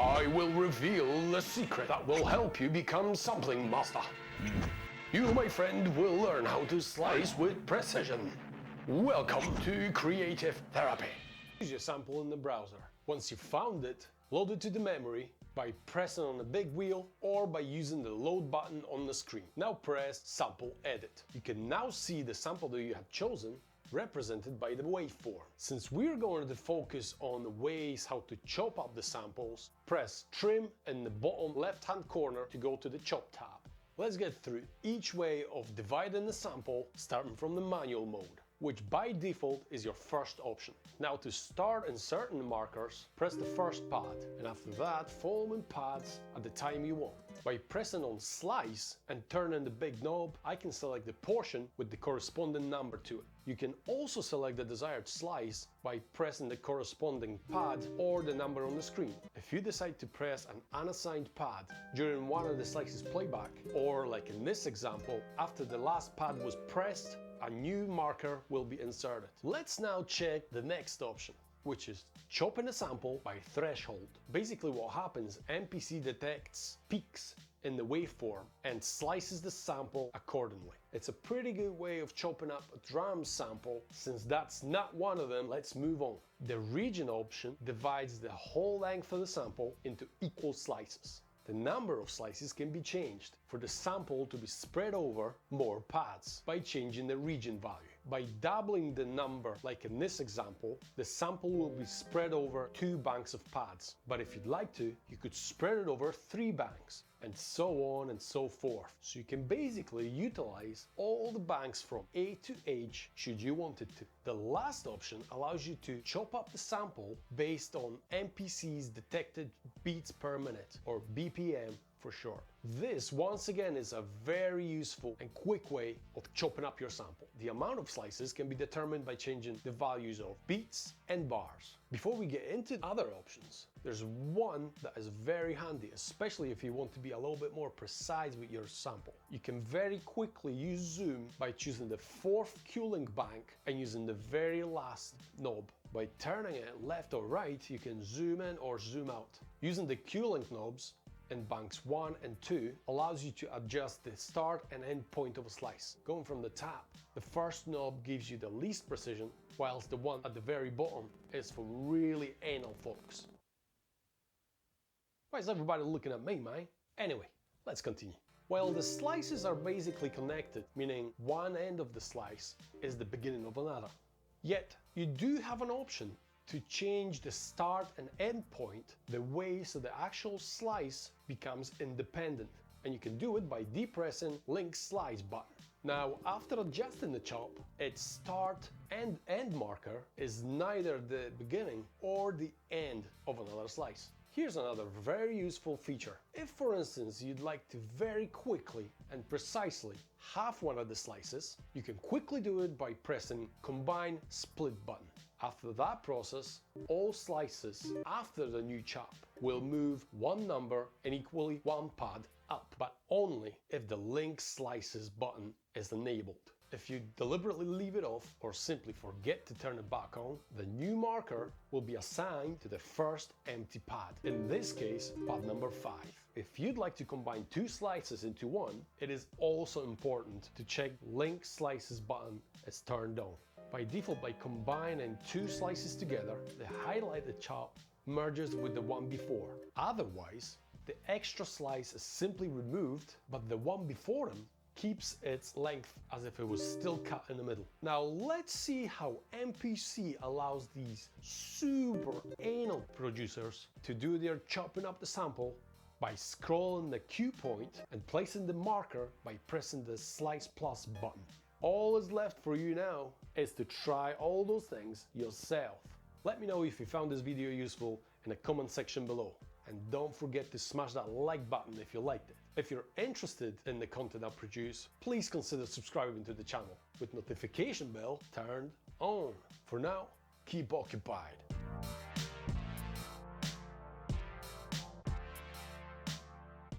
I will reveal the secret that will help you become sampling master. You, my friend, will learn how to slice with precision. Welcome to Creative Therapy. Use your sample in the browser. Once you've found it, load it to the memory by pressing on the big wheel or by using the load button on the screen. Now press Sample Edit. You can now see the sample that you have chosen represented by the waveform. Since we're going to focus on the ways how to chop up the samples, press Trim in the bottom left-hand corner to go to the Chop tab. Let's get through each way of dividing the sample, starting from the manual mode, which by default is your first option. Now to start inserting the markers, press the first pad, and after that follow in pads at the time you want. By pressing on Slice and turning the big knob, I can select the portion with the corresponding number to it. You can also select the desired slice by pressing the corresponding pad or the number on the screen. If you decide to press an unassigned pad during one of the slices playback, or like in this example, after the last pad was pressed, a new marker will be inserted. Let's now check the next option, which is chopping a sample by threshold. Basically what happens, MPC detects peaks in the waveform and slices the sample accordingly. It's a pretty good way of chopping up a drum sample. Since that's not one of them, let's move on. The region option divides the whole length of the sample into equal slices. The number of slices can be changed for the sample to be spread over more pads by changing the region value. By doubling the number, like in this example, the sample will be spread over 2 banks of pads. But if you'd like to, you could spread it over 3 banks, and so on and so forth. So you can basically utilize all the banks from A to H should you want it to. The last option allows you to chop up the sample based on MPC's detected beats per minute, or BPM for short. This, once again, is a very useful and quick way of chopping up your sample. The amount of slices can be determined by changing the values of beats and bars. Before we get into other options, there's one that is very handy, especially if you want to be a little bit more precise with your sample. You can very quickly use zoom by choosing the 4th Q Link bank and using the very last knob. By turning it left or right, you can zoom in or zoom out. Using the Q Link knobs in banks 1 and 2 allows you to adjust the start and end point of a slice. Going from the top, the first knob gives you the least precision, whilst the one at the very bottom is for really anal folks. Why is everybody looking at me, man? Anyway, let's continue. Well, the slices are basically connected, meaning one end of the slice is the beginning of another. Yet, you do have an option to change the start and end point the way so the actual slice becomes independent, and you can do it by depressing Link Slice button. Now, after adjusting the chop, its start and end marker is neither the beginning or the end of another slice. Here's another very useful feature. If, for instance, you'd like to very quickly and precisely half one of the slices, you can quickly do it by pressing Combine Split button. After that process, all slices after the new chop will move one number and equally one pad up, but only if the Link Slices button is enabled. If you deliberately leave it off or simply forget to turn it back on, the new marker will be assigned to the first empty pad, in this case pad number 5. If you'd like to combine 2 slices into one, it is also important to check Link Slices button is turned on. By default, by combining 2 slices together, the highlighted chop merges with the one before. Otherwise, the extra slice is simply removed, but the one before them keeps its length as if it was still cut in the middle. Now let's see how MPC allows these super anal producers to do their chopping up the sample by scrolling the Q point and placing the marker by pressing the Slice Plus button. All is left for you now is to try all those things yourself. Let me know if you found this video useful in the comment section below. And don't forget to smash that like button if you liked it. If you're interested in the content I produce, please consider subscribing to the channel with notification bell turned on. For now, keep occupied.